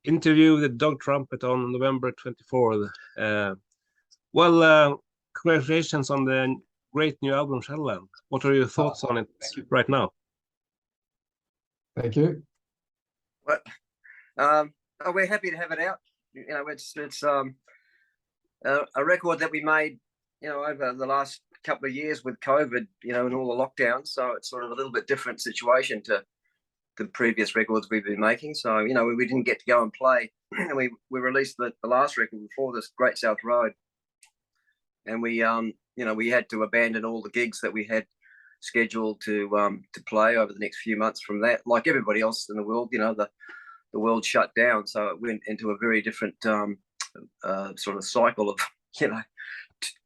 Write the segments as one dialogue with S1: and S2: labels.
S1: interview with Doug Trumpet on November 24th. Congratulations on the great new album, Shadowland. What are your thoughts on it right now?
S2: Thank you.
S3: Well, we're happy to have it out. You know, it's a record that we made, you know, over the last couple of years with COVID, you know, and all the lockdowns. So it's sort of a little bit different situation to the previous records we've been making. So, you know, we didn't get to go and play. we released the last record before this, Great South Road. And we, you know, we had to abandon all the gigs that we had scheduled to play over the next few months from that. Like everybody else in the world, you know, the world shut down. So it went into a very different sort of cycle of, you know,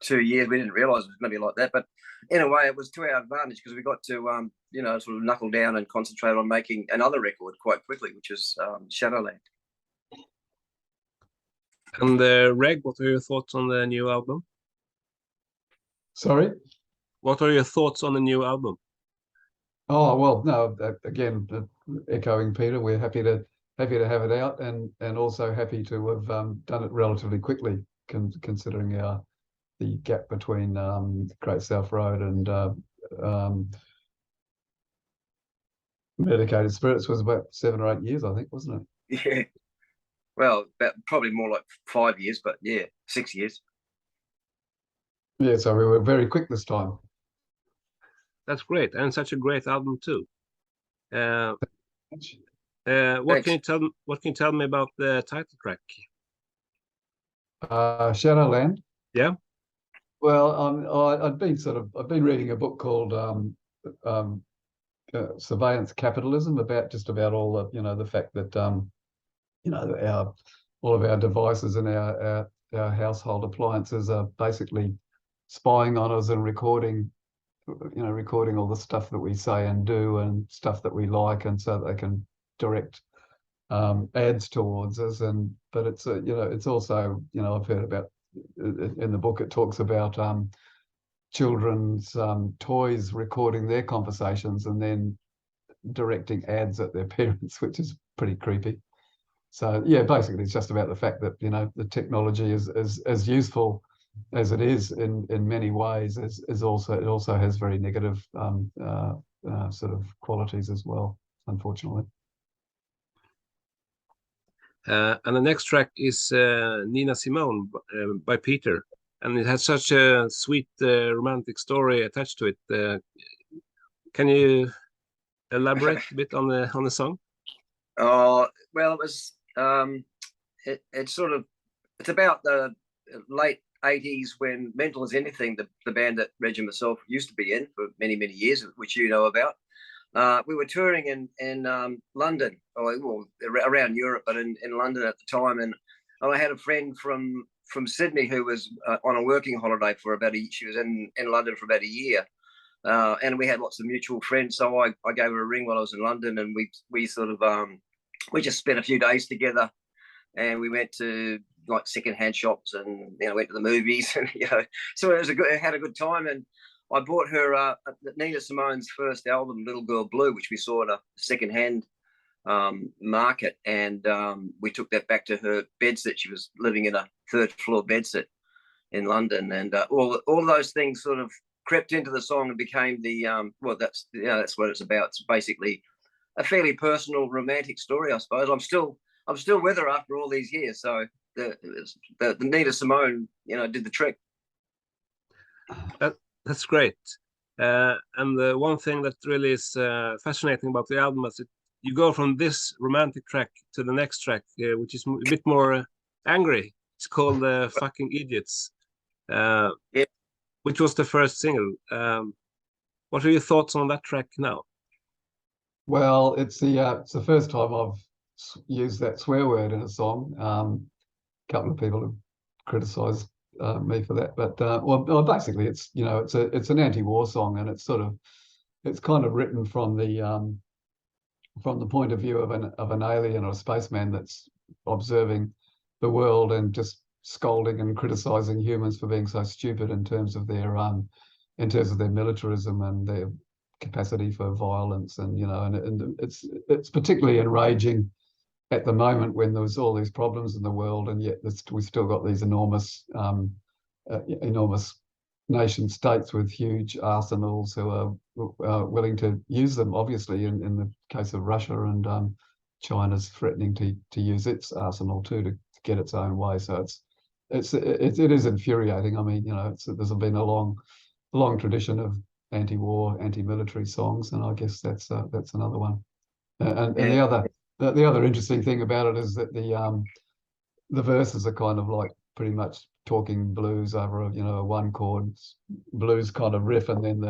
S3: 2 years. We didn't realize it was going to be like that. But in a way, it was to our advantage because we got to, you know, sort of knuckle down and concentrate on making another record quite quickly, which is Shadowland.
S1: And Reg, what are your thoughts on the new album?
S2: Sorry?
S1: What are your thoughts on the new album?
S2: Oh, well, no, again, echoing Peter, we're happy to have it out and also happy to have done it relatively quickly, considering the gap between Great South Road and Medicated Spirits was about 7 or 8 years, I think, wasn't
S3: it? Yeah. Well, probably more like 5 years, but yeah, 6 years.
S2: Yeah, so we were very quick this time.
S1: That's great, and such a great album too. What can you tell me about the title track?
S2: Shadowland.
S1: Yeah.
S2: Well, I've been reading a book called Surveillance Capitalism about all the, you know, the fact that you know, all of our devices and our household appliances are basically spying on us and recording all the stuff that we say and do and stuff that we like, and so they can direct ads towards us. But it's you know, it's also, you know, I've heard about in the book, it talks about children's toys recording their conversations and then directing ads at their parents, which is pretty creepy. So yeah, basically it's just about the fact that, you know, the technology is as useful as it is in many ways, it also has very negative sort of qualities as well, unfortunately.
S1: And the next track is Nina Simone by Peter, and it has such a sweet romantic story attached to it. Can you elaborate a bit on the song?
S3: Oh, well, it was it's about the late 80s when Mental As Anything, the band that Reg and myself used to be in for many years, which you know about. We were touring in London, or around Europe, but in London at the time. And I had a friend from Sydney who was on a working holiday for she was in London for about a year. And we had lots of mutual friends. So I gave her a ring while I was in London, and we sort of, we just spent a few days together, and we went to like secondhand shops and, you know, went to the movies, and, you know, so it had a good time. And I bought her Nina Simone's first album, Little Girl Blue, which we saw at a secondhand market, and we took that back to her bedsit. She was living in a 3rd floor bedsit in London, and all those things sort of crept into the song and became the well, that's what it's about. It's basically a fairly personal, romantic story, I suppose. I'm still with her after all these years, so the Nina Simone, you know, did the trick.
S1: That's great. And the one thing that really is fascinating about the album is that you go from this romantic track to the next track, which is a bit more angry. It's called Fucking Idiots, yeah, which was the first single. What are your thoughts on that track now?
S2: Well, it's the first time I've used that swear word in a song. A couple of people have criticized me for that, but well, basically it's, you know, it's an anti-war song, and it's kind of written from the point of view of an alien or a spaceman that's observing the world and just scolding and criticizing humans for being so stupid in terms of their militarism and their capacity for violence. And, you know, and it's particularly enraging at the moment when there was all these problems in the world, and yet we've still got these enormous enormous nation states with huge arsenals who are willing to use them. Obviously, in the case of Russia, and China's threatening to use its arsenal too to get its own way. So it is infuriating. I mean, there's been a long tradition of anti-war, anti-military songs, and I guess that's another one. And the other interesting thing about it is that the verses are kind of like pretty much talking blues over a one chord blues kind of riff, and then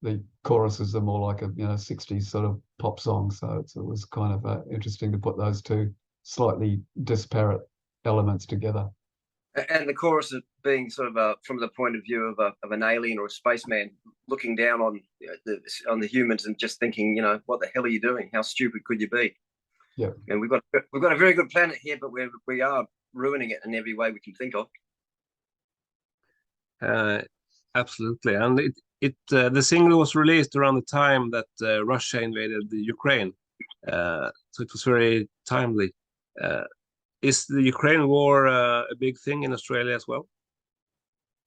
S2: the choruses are more like a 60s sort of pop song. So it was kind of interesting to put those two slightly disparate elements together.
S3: And the chorus is being sort of from the point of view of an alien or a spaceman looking down on the humans and just thinking, what the hell are you doing? How stupid could you be?
S2: Yeah.
S3: And we've got a very good planet here, but we are ruining it in every way we can think of.
S1: Absolutely, and the single was released around the time that Russia invaded the Ukraine, so it was very timely. Is the Ukraine war a big thing in Australia as well?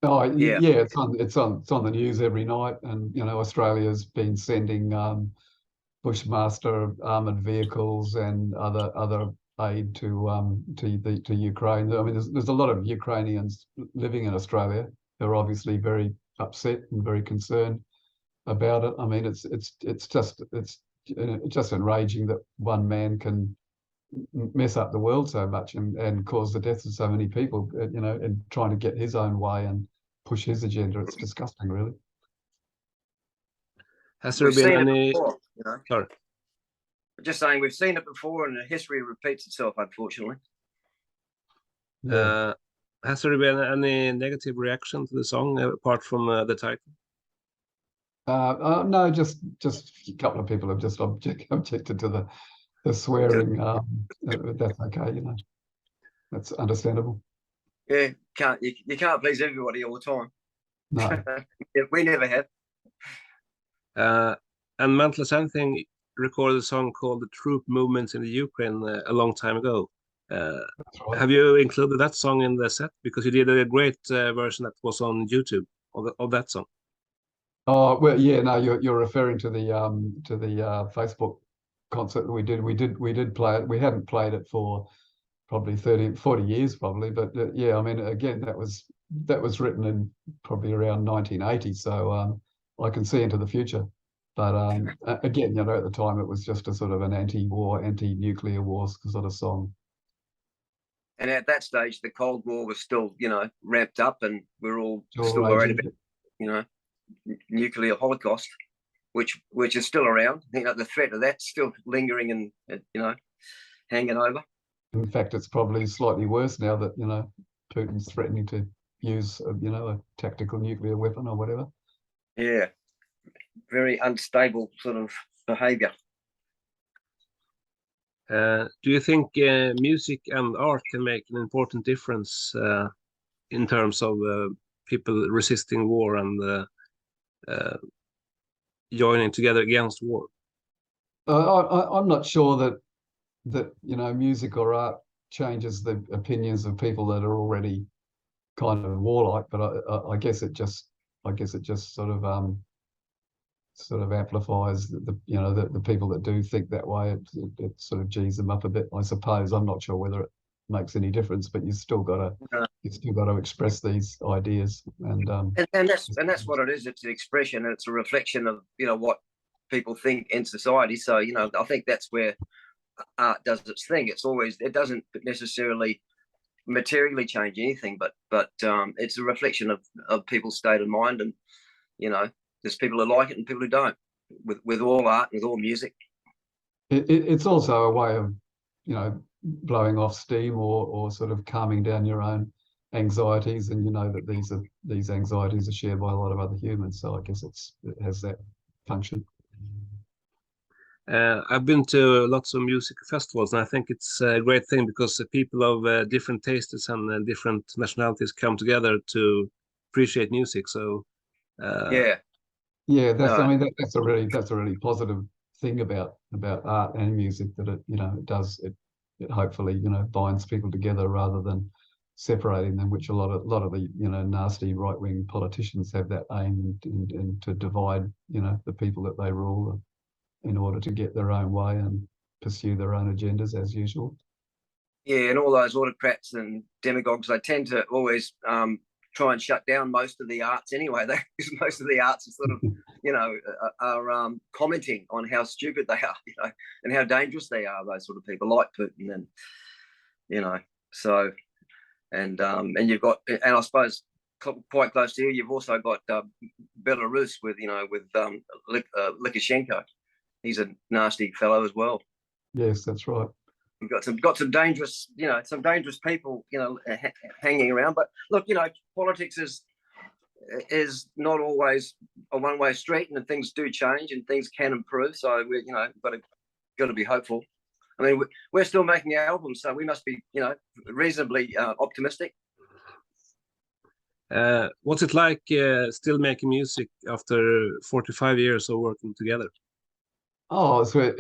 S2: Oh yeah, it's on the news every night, and Australia's been sending Bushmaster armored vehicles and other aid to Ukraine. I mean, there's a lot of Ukrainians living in Australia. They're obviously very upset and very concerned about it. I mean, it's just enraging that one man can mess up the world so much and cause the deaths of so many people. And trying to get his own way and push his agenda. It's disgusting, really.
S1: Has there been any?
S3: Before,
S1: Sorry.
S3: Just saying, we've seen it before, and history repeats itself, unfortunately.
S2: Yeah.
S1: Has there been any negative reaction to the song apart from the title?
S2: No, just a couple of people have just objected to the swearing. That's okay, that's understandable.
S3: Yeah, you can't please everybody all the time.
S2: No.
S3: We never have.
S1: And Mantless Anything recorded a song called "The Troop Movements in the Ukraine" a long time ago.
S2: Right.
S1: Have you included that song in the set? Because you did a great version that was on YouTube of that song.
S2: Oh well, yeah. No, you're referring to the Facebook concert that we did. We did play it. We hadn't played it for probably 40 years, probably. But yeah, I mean, again, that was written in probably around 1980. So I can see into the future. But again, at the time, it was just a sort of an anti-war, anti-nuclear war sort of song.
S3: And at that stage, the Cold War was still, ramped up, and we're all still worried about, nuclear holocaust, which is still around. The threat of that's still lingering and hanging over.
S2: In fact, it's probably slightly worse now that Putin's threatening to use a tactical nuclear weapon or whatever.
S3: Yeah, very unstable sort of behavior.
S1: Do you think music and art can make an important difference in terms of people resisting war and joining together against war?
S2: I'm not sure that music or art changes the opinions of people that are already kind of warlike, but I guess it just sort of amplifies the people that do think that way. It sort of G's them up a bit, I suppose. I'm not sure whether it makes any difference, but you still got to express these ideas, and
S3: that's what it is. It's an expression, and it's a reflection of what people think in society. So I think that's where art does its thing. It doesn't necessarily materially change anything, but it's a reflection of people's state of mind, and there's people who like it and people who don't. With all art, with all music,
S2: it's also a way of blowing off steam or sort of calming down your own anxieties, and that these anxieties are shared by a lot of other humans. So I guess it has that function.
S1: I've been to lots of music festivals, and I think it's a great thing because people of different tastes and different nationalities come together to appreciate music. So
S2: yeah, I mean that's a really positive thing about art and music, that it it hopefully, you know, binds people together rather than separating them, which a lot of the, you know, nasty right-wing politicians have that aim and to divide, you know, the people that they rule in order to get their own way and pursue their own agendas as usual.
S3: Yeah, and all those autocrats and demagogues, they tend to always try and shut down most of the arts anyway. Most of the arts are sort of, you know, are commenting on how stupid they are, you know, and how dangerous they are. Those sort of people like Putin, and you know, so and you've got, and I suppose quite close to here, you've also got Belarus with, you know, with Lukashenko. He's a nasty fellow as well.
S2: Yes, that's right.
S3: We've got some dangerous, you know, some dangerous people, you know, hanging around. But look, you know, politics is not always a one-way street, and things do change and things can improve. So we, you know, got to be hopeful. I mean, we're still making albums, so we must be, you know, reasonably optimistic.
S1: What's it like still making music after 45 years of working together?
S2: Oh, so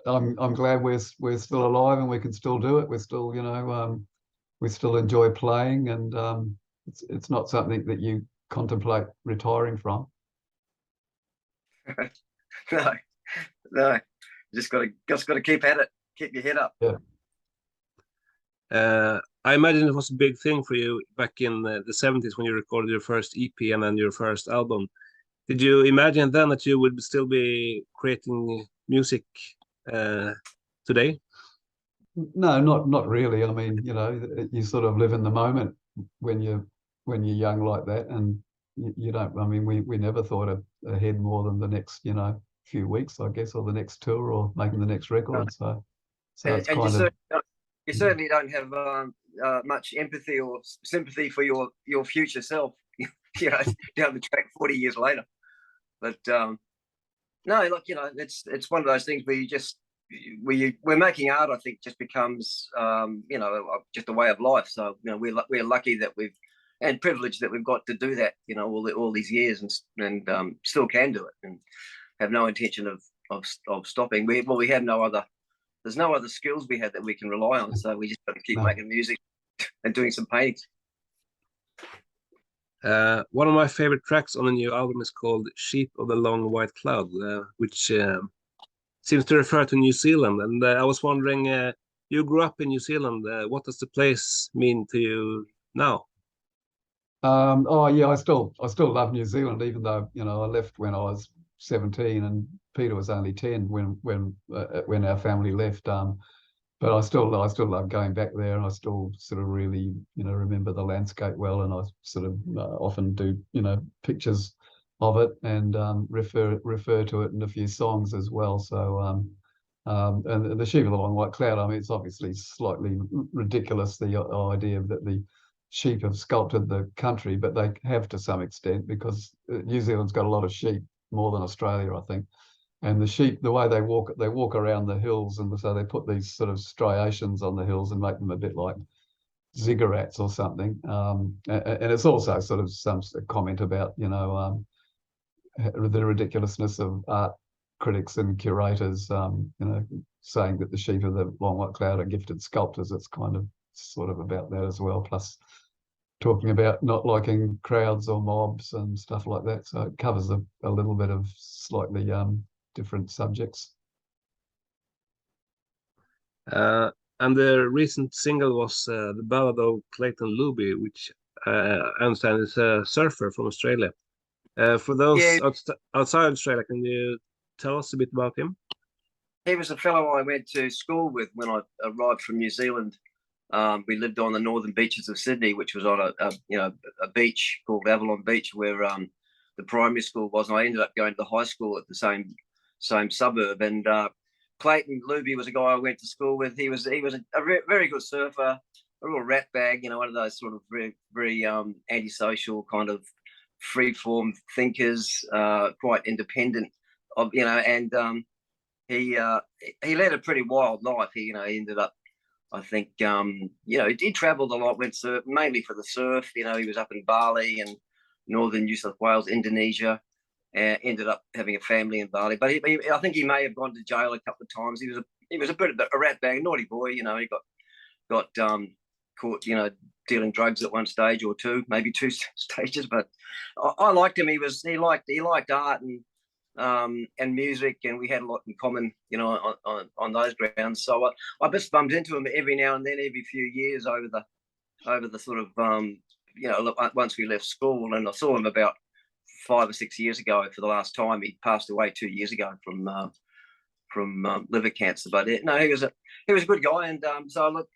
S2: I'm glad we're still alive and we can still do it. We're still, you know, we still enjoy playing, and it's not something that you contemplate retiring from.
S3: No, just got to keep at it, keep your head up.
S2: Yeah.
S1: I imagine it was a big thing for you back in the 70s when you recorded your first EP and then your first album. Did you imagine then that you would still be creating music today?
S2: No, not really. I mean, you know, you sort of live in the moment when you're young like that, and you don't. I mean, we never thought ahead more than the next, you know, few weeks, I guess, or the next tour, or making the next record. So it's
S3: And
S2: kind of.
S3: You certainly don't have much empathy or sympathy for your future self, you know, down the track 40 years later. But no, look, you know, it's one of those things where you just we're making art. I think just becomes you know, just a way of life. So you know, we're lucky that we've, and privileged that we've got to do that. You know, all these years, and still can do it, and have no intention of stopping. We have no other. There's no other skills we have that we can rely on. So we just got to keep making music and doing some paintings.
S1: One of my favorite tracks on the new album is called Sheep of the Long White Cloud, which seems to refer to New Zealand. And I was wondering, you grew up in New Zealand. What does the place mean to you now?
S2: Oh yeah, I still love New Zealand, even though, you know, I left when I was 17 and Peter was only 10 when our family left. But I still love going back there, and I still sort of really, you know, remember the landscape well, and I sort of often do, you know, pictures of it and refer to it in a few songs as well. So and the Sheep of the Long White Cloud, I mean, it's obviously slightly ridiculous, the idea that the sheep have sculpted the country, but they have to some extent, because New Zealand's got a lot of sheep, more than Australia, I think. And the sheep, the way they walk around the hills, and so they put these sort of striations on the hills and make them a bit like ziggurats or something. And it's also sort of some comment about, you know, the ridiculousness of art critics and curators, you know, saying that the Sheep of the Long White Cloud are gifted sculptors. It's kind of sort of about that as well, plus talking about not liking crowds or mobs and stuff like that. So it covers a little bit of slightly different subjects.
S1: And the recent single was the Ballad of Clayton Luby, which I understand is a surfer from Australia. For those outside Australia, can you tell us a bit about him?
S3: He was a fellow I went to school with when I arrived from New Zealand. We lived on the northern beaches of Sydney, which was on a beach called Avalon Beach, where the primary school was. And I ended up going to the high school at the same suburb. And Clayton Luby was a guy I went to school with. He was a very good surfer, a real rat bag, you know, one of those sort of very antisocial kind of free-form thinkers, quite independent of, you know, and he led a pretty wild life. He ended up, I think, he traveled a lot, went surf, mainly for the surf. You know, he was up in Bali and northern New South Wales, Indonesia, and ended up having a family in Bali. But I think he may have gone to jail a couple of times. He was a bit of a rat bag, naughty boy. You know, he got got caught, dealing drugs at one stage or two, maybe two stages. But I liked him. He liked art and music, and we had a lot in common, on those grounds. So I just bumped into him every now and then, every few years over the sort of once we left school, and I saw him about 5 or 6 years ago for the last time. He passed away 2 years ago from liver cancer. But no, he was a good guy, and so look,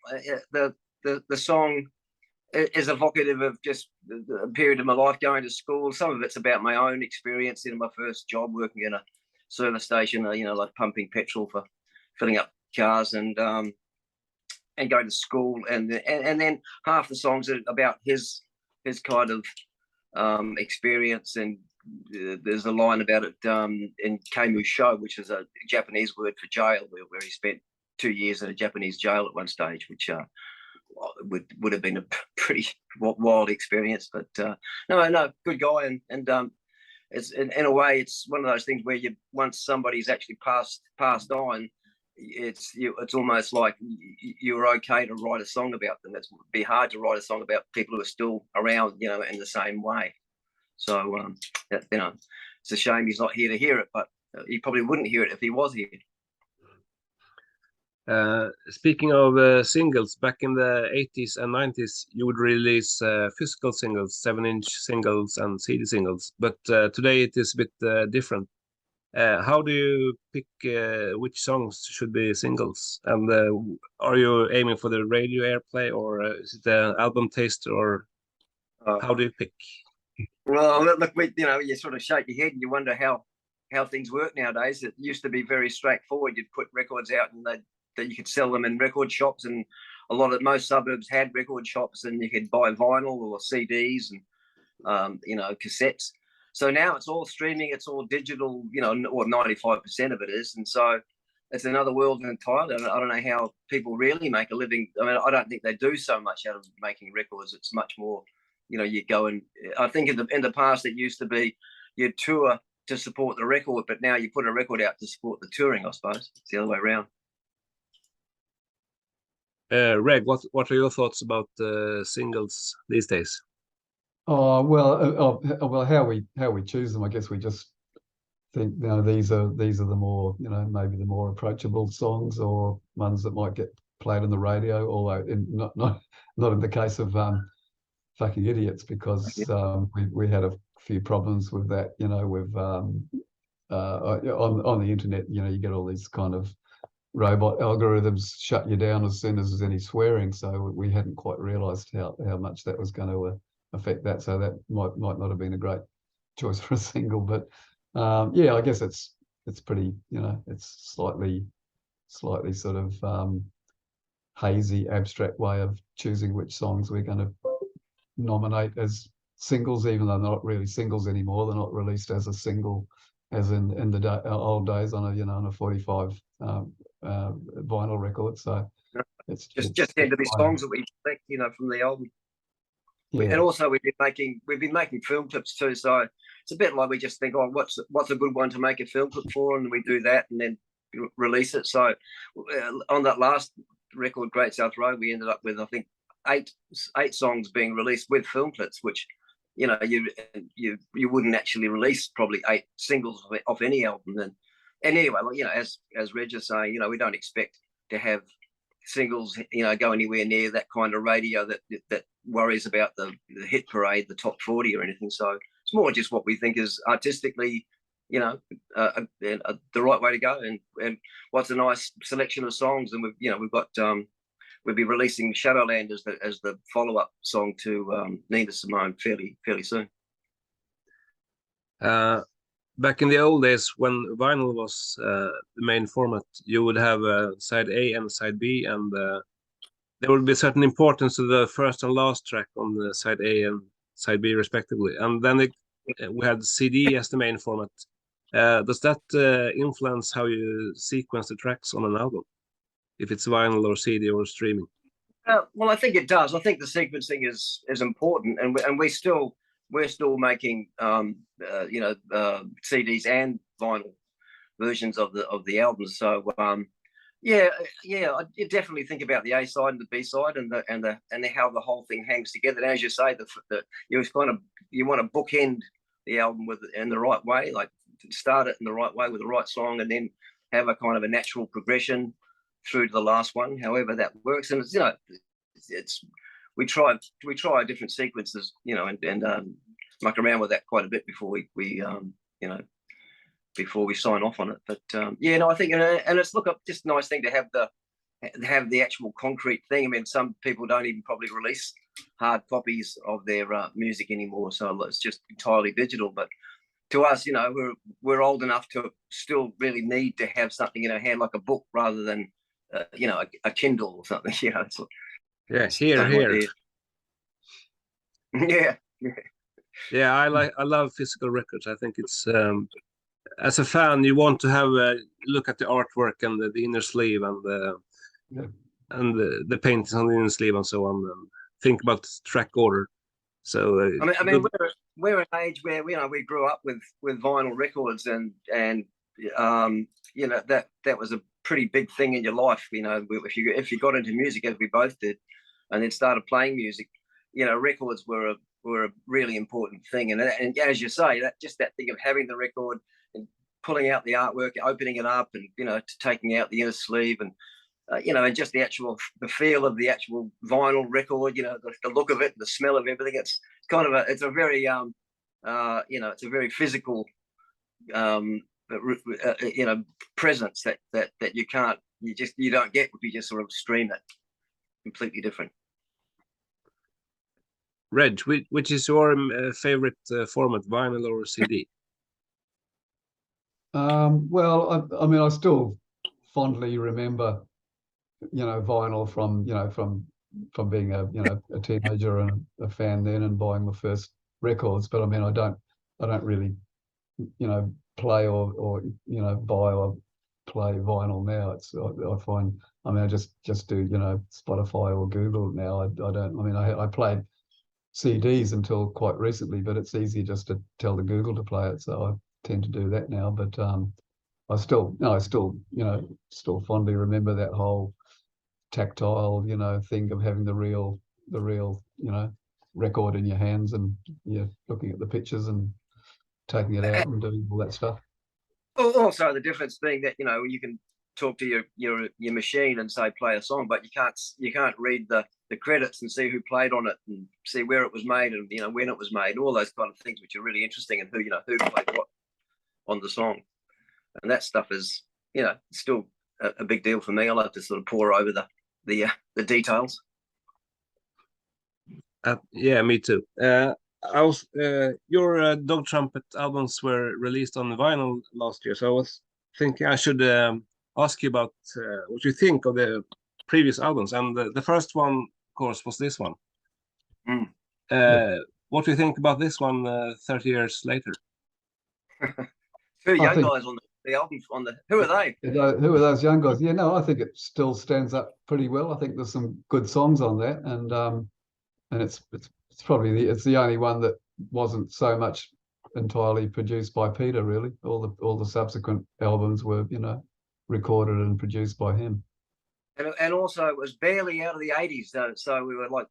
S3: the song is evocative of just a period of my life going to school. Some of it's about my own experience in my first job working in a service station, like pumping petrol for filling up cars, and going to school, and then half the songs are about his kind of experience. And there's a line about it in Camus' show, which is a Japanese word for jail, where he spent 2 years in a Japanese jail at one stage, which would have been a pretty wild experience. But no, good guy, and it's in a way, it's one of those things where once somebody's actually passed on, it's almost like you're okay to write a song about them. It'd be hard to write a song about people who are still around, in the same way. So it's a shame he's not here to hear it, but he probably wouldn't hear it if he was here.
S1: Speaking of singles, back in the 80s and 90s, you would release physical singles, 7-inch singles and CD singles. But today it is a bit different. How do you pick which songs should be singles? And are you aiming for the radio airplay, or is it the album taste, or how do you pick?
S3: Well, look, you sort of shake your head and you wonder how things work nowadays. It used to be very straightforward. You'd put records out, and that you could sell them in record shops, and most suburbs had record shops, and you could buy vinyl or CDs and cassettes. So now it's all streaming, it's all digital, or 95% of it is, and so it's another world entirely. I don't know how people really make a living. I mean, I don't think they do so much out of making records. It's much more, you go and I think in the past it used to be you tour to support the record, but now you put a record out to support the touring. I suppose it's the other way around.
S1: Reg, what are your thoughts about singles these days?
S2: Oh well, how we choose them, I guess we just think these are the more maybe the more approachable songs, or ones that might get played on the radio. Although not in the case of Fucking Idiots, because we had a few problems with that. With on the internet, you get all these kind of robot algorithms shut you down as soon as there's any swearing. So we hadn't quite realised how much that was going to affect that. So that might not have been a great choice for a single. But I guess it's pretty, it's slightly sort of hazy, abstract way of choosing which songs we're going to nominate as singles, even though they're not really singles anymore. They're not released as a single, as in the old days on a 45 vinyl record. So it's
S3: just tend to be songs that we select, from the album. Yeah. And also we've been making film clips too. So it's a bit like we just think, oh, what's a good one to make a film clip for, and we do that and then release it. So on that last record, Great South Road, we ended up with, I think, eight songs being released with film clips, which you wouldn't actually release probably 8 singles off any album. And anyway, as Reg is saying, we don't expect to have singles go anywhere near that kind of radio that worries about the hit parade, the top 40 or anything. So it's more just what we think is artistically the right way to go, and what's a nice selection of songs. And we've got we'll be releasing Shadowland as the follow-up song to Nina Simone fairly soon.
S1: Back in the old days, when vinyl was the main format, you would have side A and side B, and there would be a certain importance to the first and last track on the side A and side B respectively. And then we had CD as the main format. Does that influence how you sequence the tracks on an album, if it's vinyl or CD or streaming?
S3: Well, I think it does. I think the sequencing is important, and we're still making CDs and vinyl versions of the albums. So yeah, I did definitely think about the A side and the B side and how the whole thing hangs together. And as you say, you want to bookend the album in the right way, like start it in the right way with the right song, and then have a kind of a natural progression through to the last one, however that works. And it's we try different sequences, and muck around with that quite a bit before we before we sign off on it. But I think, and it's just a nice thing to have the actual concrete thing. I mean, some people don't even probably release hard copies of their music anymore, so it's just entirely digital. But to us, we're old enough to still really need to have something in our hand, like a book, rather than a Kindle or something.
S1: Here.
S3: Yeah.
S1: I love physical records. I think it's as a fan, you want to have a look at the artwork and the inner sleeve and the paintings on the inner sleeve and so on, and think about track order. So
S3: I mean, we're an age where we grew up with vinyl records, and that was a pretty big thing in your life. If you got into music, as we both did, and then started playing music, records were a really important thing. And as you say, that thing of having the record and pulling out the artwork, opening it up, and taking out the inner sleeve, and and just the feel of the actual vinyl record, the look of it, the smell of everything. It's kind of a very it's a very physical presence that you don't get if you just sort of stream it. Completely different.
S1: Reg, which is your favorite format, vinyl or CD?
S2: Well, I mean, I still fondly remember, vinyl from being a teenager and a fan then, and buying my first records. But I mean, I don't really, play or buy or play vinyl now. I find, I mean, I just do Spotify or Google now. I don't. I mean, I played CDs until quite recently, but it's easy just to tell the Google to play it, so I tend to do that now. But I still fondly remember that whole tactile, thing of having the real, record in your hands, and looking at the pictures and taking it out and doing all that stuff.
S3: Also, the difference being that you can talk to your machine and say play a song, but you can't read the credits and see who played on it and see where it was made and when it was made, all those kind of things, which are really interesting, and who played what on the song. And that stuff is still a big deal for me. I like to sort of pore over the details.
S1: Yeah, me too. Your Dog Trumpet albums were released on vinyl last year, so I was thinking I should ask you about what you think of the previous albums. And the first one, of course, was this one. What do you think about this one 30 years later?
S3: Two young guys on the album. Who are they?
S2: Who are those young guys? Yeah, no, I think it still stands up pretty well. I think there's some good songs on that, and it's probably the only one that wasn't so much entirely produced by Peter. Really, all the subsequent albums were recorded and produced by him.
S3: And also, it was barely out of the 80s, so we were like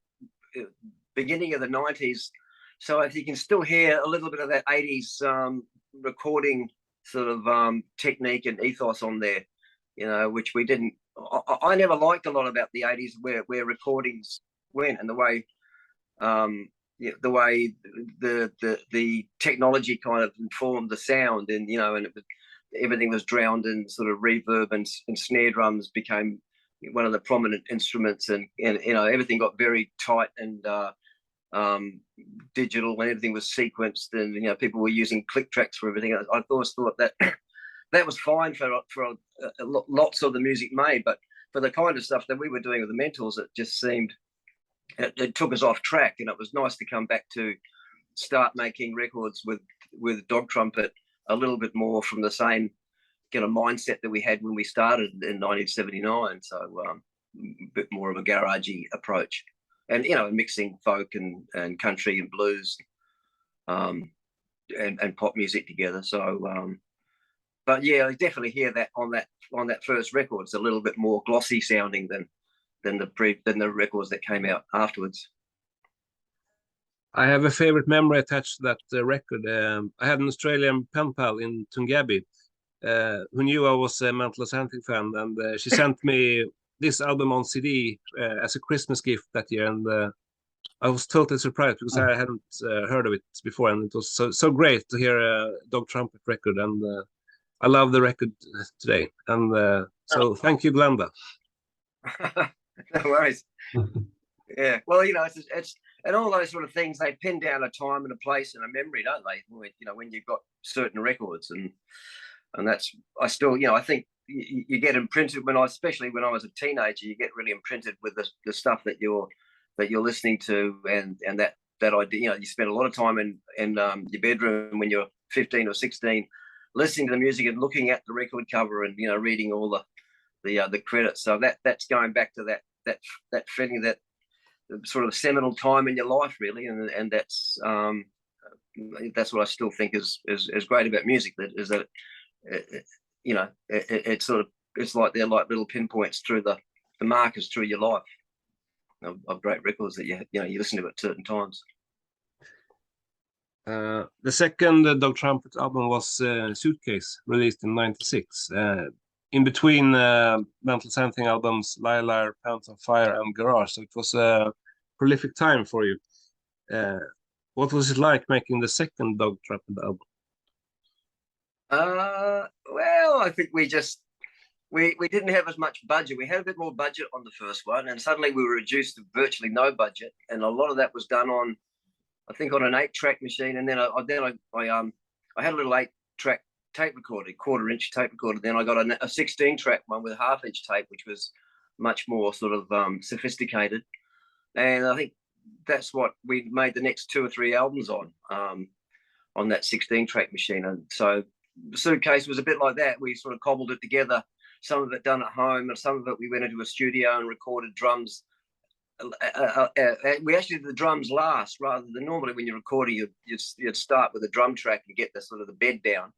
S3: beginning of the 90s. So if you can still hear a little bit of that 80s recording sort of technique and ethos on there, which we didn't. I never liked a lot about the 80s where recordings went, and the way the technology kind of informed the sound, and and everything was drowned in sort of reverb, and snare drums became one of the prominent instruments, and everything got very tight and digital, and everything was sequenced, and people were using click tracks for everything. I always thought that that was fine for lots of the music made, but for the kind of stuff that we were doing with the Mentals, it just seemed it took us off track. And it was nice to come back to start making records with Dog Trumpet a little bit more from the same kind of mindset that we had when we started in 1979. So a bit more of a garagey approach, and mixing folk and country and blues and pop music together. So but yeah, I definitely hear that on that first record. It's a little bit more glossy sounding than the records that came out afterwards.
S1: I have a favorite memory attached to that record. I had an Australian pen pal in Tungabi who knew I was a Mental Ascending fan, and she sent me this album on CD as a Christmas gift that year, and I was totally surprised because I hadn't heard of it before, and it was so great to hear a Dog Trumpet record, and I love the record today. And so thank you, Glenda.
S3: No worries. Yeah, well, it's and all those sort of things, they pin down a time and a place and a memory, don't they? When you've got certain records, and that's, I still, I think you get imprinted especially when I was a teenager, you get really imprinted with the stuff that you're listening to, and that idea, you spend a lot of time in your bedroom when you're 15 or 16 listening to the music and looking at the record cover and reading all the credits. So that's going back to that feeling, that sort of seminal time in your life, really, and that's what I still think is great about music. That is that it's like they're like little pinpoints through the markers through your life of great records that you listen to at certain times.
S1: The second Dog Trumpet album was Suitcase, released in '96. In between Mental Something albums, Liar, Pants on Fire, and Garage. So it was a prolific time for you. What was it like making the second Dog Trumpet album?
S3: Well, I think we didn't have as much budget. We had a bit more budget on the first one, and suddenly we were reduced to virtually no budget, and a lot of that was done on, I think, on an 8-track machine, and then I had a little 8-track tape recorder, 1/4-inch tape recorder. Then I got a 16-track one with a 1/2-inch tape, which was much more sort of sophisticated, and I think that's what we made the next 2 or 3 albums on that 16-track machine. And so Suitcase was a bit like that. We sort of cobbled it together, some of it done at home, and some of it we went into a studio and recorded drums. We actually did the drums last, rather than normally when you're recording, you'd start with a drum track and get the sort of the bed down,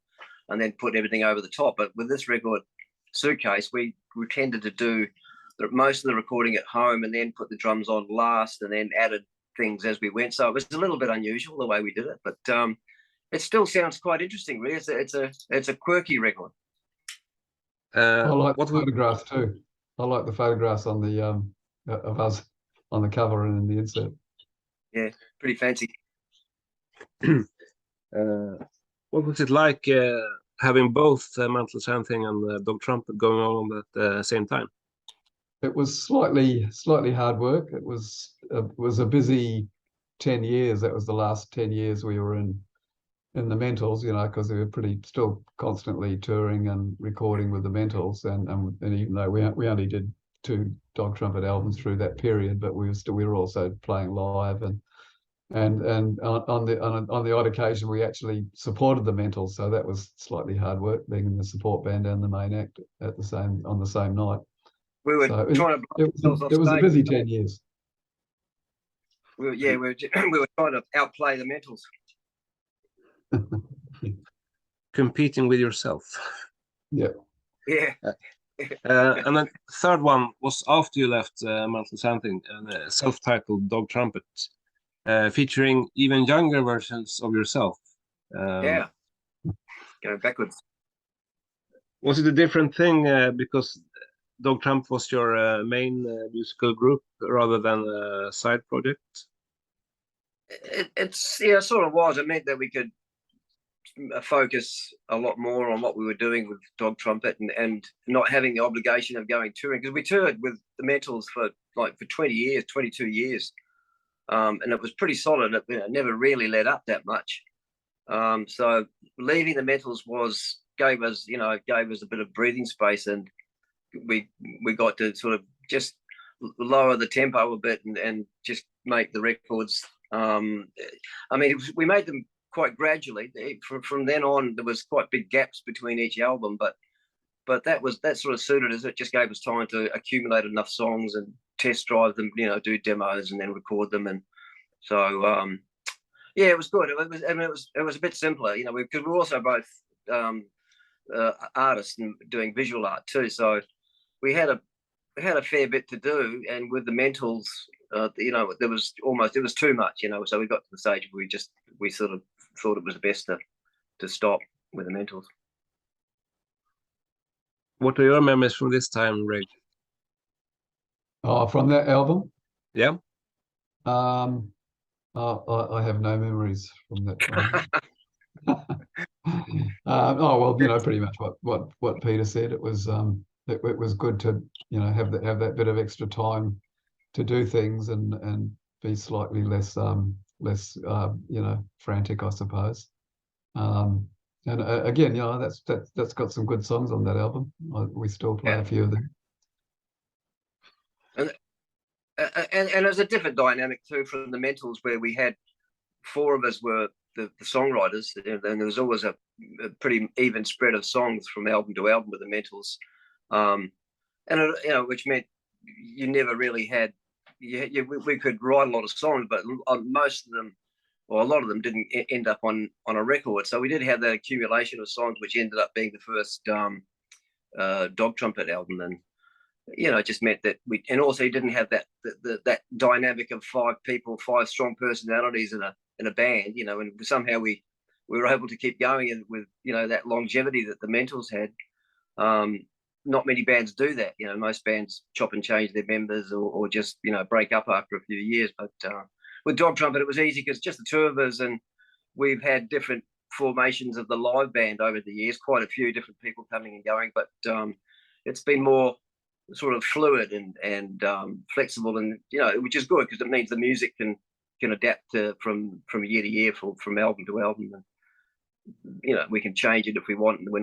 S3: and then put everything over the top. But with this record, Suitcase, we tended to do most of the recording at home and then put the drums on last, and then added things as we went. So it was a little bit unusual the way we did it, but it still sounds quite interesting, really. It's a quirky record.
S2: I like the photographs too. I like the photographs on the of us on the cover and in the insert.
S3: Yeah, pretty fancy.
S1: What was it like having both Mental Something and Dog Trumpet going on at the same time?
S2: It was slightly hard work. It was a busy 10 years. That was the last 10 years we were in the Mentals, because we were still constantly touring and recording with the Mentals, and even though we only did 2 Dog Trumpet albums through that period, but we were also playing live, and on the odd occasion we actually supported the Mentals, so that was slightly hard work, being in the support band and the main act on the same night.
S3: We were trying to.
S2: It was a busy 10 years.
S3: We were trying to outplay the Mentals.
S1: Competing with yourself.
S2: Yeah.
S3: Yeah.
S1: And then the third one was after you left Mental Something, and self-titled Dog Trumpet, featuring even younger versions of yourself.
S3: Yeah. Going backwards.
S1: Was it a different thing because Dog Trumpet was your main musical group rather than a side project?
S3: It sort of was. It meant that we could focus a lot more on what we were doing with Dog Trumpet, and not having the obligation of going touring, because we toured with the Mentals for 20 years, 22 years, and it was pretty solid. It never really let up that much. So leaving the Mentals gave us a bit of breathing space, and we got to sort of just lower the tempo a bit and just make the records. We made them quite gradually. From then on, there was quite big gaps between each album, but that sort of suited us. It just gave us time to accumulate enough songs and test drive them, do demos and then record them. And so it was good. It was a bit simpler, because we're also both artist and doing visual art too. So we had a fair bit to do, and with the Mentals, you know, it was too much, you know. So we got to the stage where we sort of thought it was best to stop with the Mentals.
S1: What are your memories from this time, Ray?
S2: Oh, from that album?
S1: Yeah.
S2: I have no memories from that time. Oh well, you know, pretty much what Peter said. It was it was good to, you know, have that bit of extra time to do things and be slightly less you know, frantic, I suppose. And again, you know, that's got some good songs on that album. We still play a few of them.
S3: And there's a different dynamic too from the Mentals, where we had 4 of us were the songwriters, and there was always a pretty even spread of songs from album to album with the Mentals, and you know, which meant you never really had. We could write a lot of songs, but most of them, or a lot of them, didn't end up on a record. So we did have that accumulation of songs, which ended up being the first Dog Trumpet album, and you know, it just meant that and also you didn't have that dynamic of 5 people, 5 strong personalities in a band, you know, and somehow we were able to keep going, and with, you know, that longevity that the Mentals had. Not many bands do that, you know. Most bands chop and change their members, or just, you know, break up after a few years. But with Dog Trumpet, it was easy because just the 2 of us, and we've had different formations of the live band over the years, quite a few different people coming and going, but it's been more sort of fluid and flexible, and, you know, which is good because it means the music can adapt from year to year, from album to album, and, you know, we can change it if we want, and we're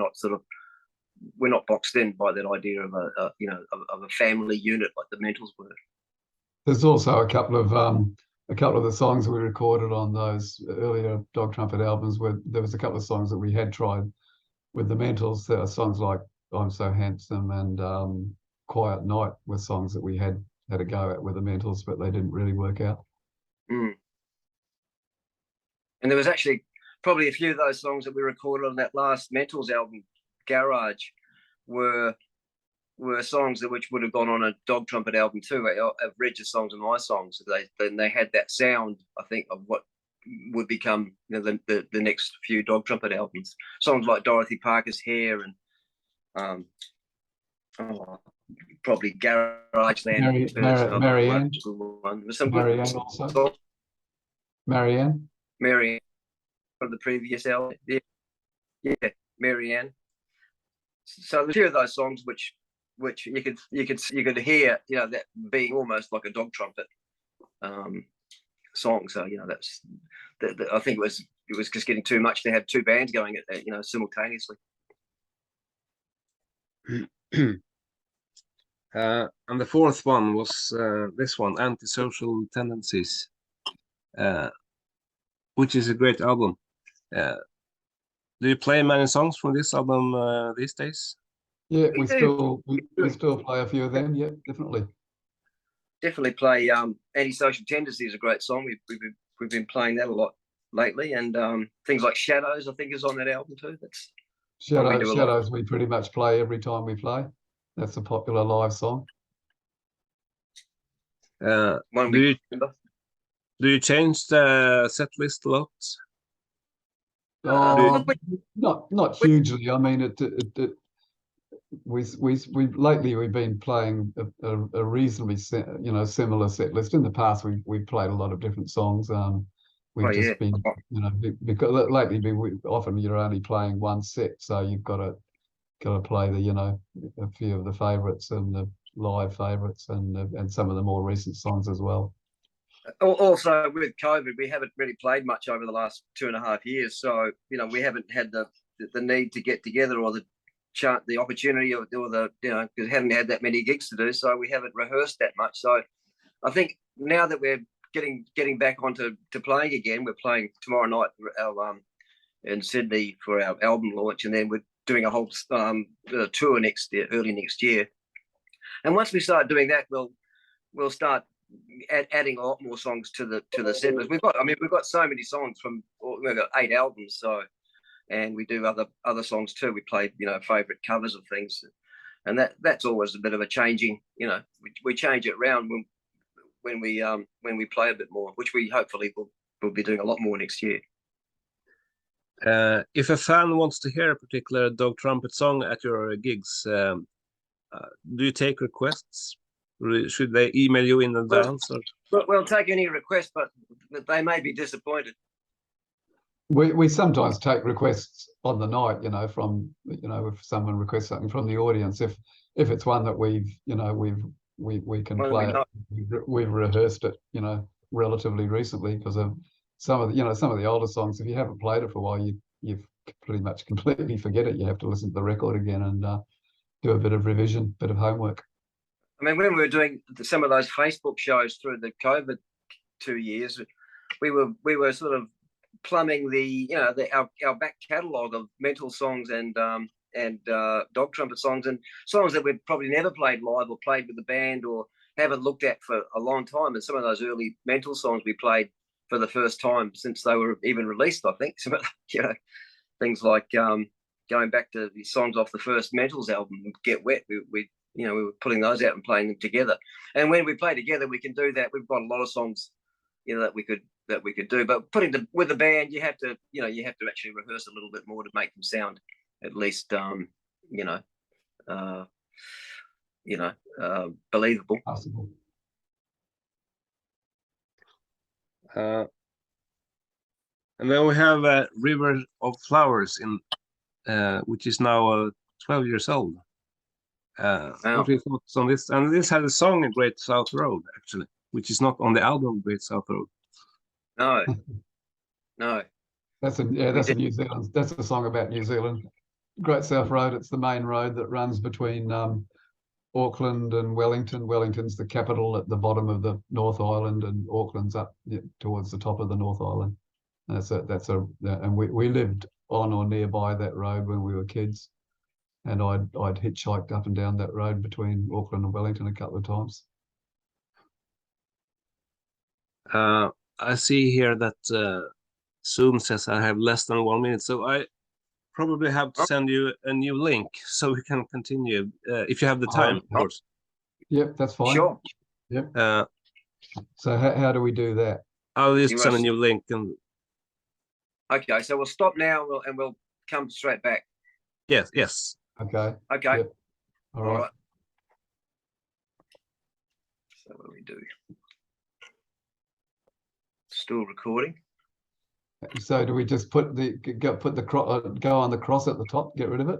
S3: not boxed in by that idea of a family unit like the Mentals were.
S2: There's also a couple of the songs we recorded on those earlier Dog Trumpet albums, where there was a couple of songs that we had tried with the Mentals. There are songs like I'm So Handsome and Quiet Night were songs that we had a go at with the Mentals, but they didn't really work out.
S3: And there was actually probably a few of those songs that we recorded on that last Mentals album, Garage, were songs which would have gone on a Dog Trumpet album too. Of Reg's songs and my songs. They had that sound, I think, of what would become, you know, the next few Dog Trumpet albums. Songs like Dorothy Parker's Hair and probably Garage Land.
S2: Marianne.
S3: Some
S2: Marianne
S3: good
S2: also.
S3: songs.
S2: Marianne
S3: From the previous album. Yeah, Marianne. So there's a few of those songs which you could hear, you know, that being almost like a Dog Trumpet song. So, you know, that's I think it was just getting too much to have 2 bands going at, you know, simultaneously.
S1: And the 4th one was this one, Antisocial Tendencies, which is a great album. Do you play many songs from this album these days?
S2: Yeah, we still play a few of them. Yeah, definitely.
S3: Definitely play. Antisocial Tendencies is a great song. We've been playing that a lot lately, and things like Shadows, I think, is on that album too. That's
S2: Shadows. We pretty much play every time we play. That's a popular live song.
S1: Do you change the set list a lot?
S2: Not hugely. I mean, lately we've been playing a reasonably similar set list. In the past, we've played a lot of different songs. We've just been, you know, because lately often you're only playing one set, so you've got to play the, you know, a few of the favourites and the live favourites and some of the more recent songs as well.
S3: Also, with COVID, we haven't really played much over the last 2.5 years, so, you know, we haven't had the need to get together, or the opportunity, or the, you know, because we hadn't had that many gigs to do, so we haven't rehearsed that much. So I think now that we're getting back onto playing again, we're playing tomorrow night in Sydney for our album launch, and then we're doing a whole tour early next year. And once we start doing that, we'll start adding a lot more songs to the set list. We've got so many songs we've got 8 albums, so and we do other songs too. We play, you know, favorite covers of things, and that's always a bit of a changing. You know, we change it around when we play a bit more, which we hopefully will be doing a lot more next year.
S1: If a fan wants to hear a particular Dog Trumpet song at your gigs, do you take requests? Should they email you in advance?
S3: We'll take any request, but they may be disappointed.
S2: We sometimes take requests on the night, you know, from, you know, if someone requests something from the audience, if it's one that we can play it, we've rehearsed it, you know, relatively recently, because of some of the older songs. If you haven't played it for a while, you've pretty much completely forget it. You have to listen to the record again and do a bit of revision, bit of homework.
S3: I mean, when we were doing some of those Facebook shows through the COVID 2 years, we were sort of plumbing our back catalogue of Mental songs and Dog Trumpet songs, and songs that we've probably never played live or played with the band or haven't looked at for a long time. And some of those early Mental songs we played for the first time since they were even released, I think. Some of, you know, things like going back to the songs off the first Mentals album, Get Wet. We were putting those out and playing them together. And when we play together, we can do that. We've got a lot of songs, you know, that we could do. But with the band, you have to actually rehearse a little bit more to make them sound at least believable.
S2: Possible.
S1: And then we have River of Flowers, which is now 12 years old. What are your thoughts on this? And this had a song, Great South Road, actually, which is not on the album Great South Road.
S3: No.
S2: That's a New Zealand. That's a song about New Zealand. Great South Road. It's the main road that runs between Auckland and Wellington. Wellington's the capital at the bottom of the North Island, and Auckland's up towards the top of the North Island. And we lived on or nearby that road when we were kids, and I'd hitchhiked up and down that road between Auckland and Wellington a couple of times.
S1: I see here that Zoom says I have less than 1 minute, so I probably have to send you a new link so we can continue if you have the time, of course.
S2: Yep, that's fine.
S3: Sure.
S2: Yep. So how do we do that?
S1: I'll just send a new link. And
S3: okay, so we'll stop now and we'll come straight back.
S1: Yes.
S2: Okay.
S3: Yep.
S2: All right.
S3: So what do we do? Still recording.
S2: So do we just go on the cross at the top, get rid of it?